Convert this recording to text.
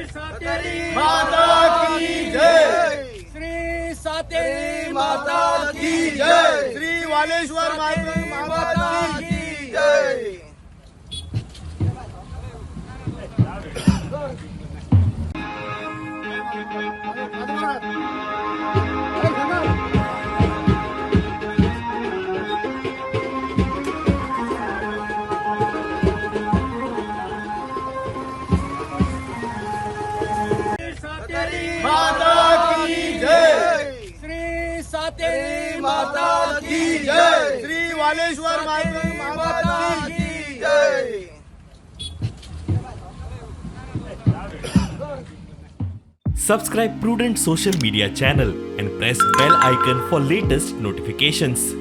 सातेरी माता की जय। श्री सातेरी माता की जय। श्री वालेश्वर माता की जय। सातेरी माता की जय। श्री सातेरी माता की जय। श्री वालेश्वर माता की जय। Subscribe Prudent social media channel and press bell icon for latest notifications.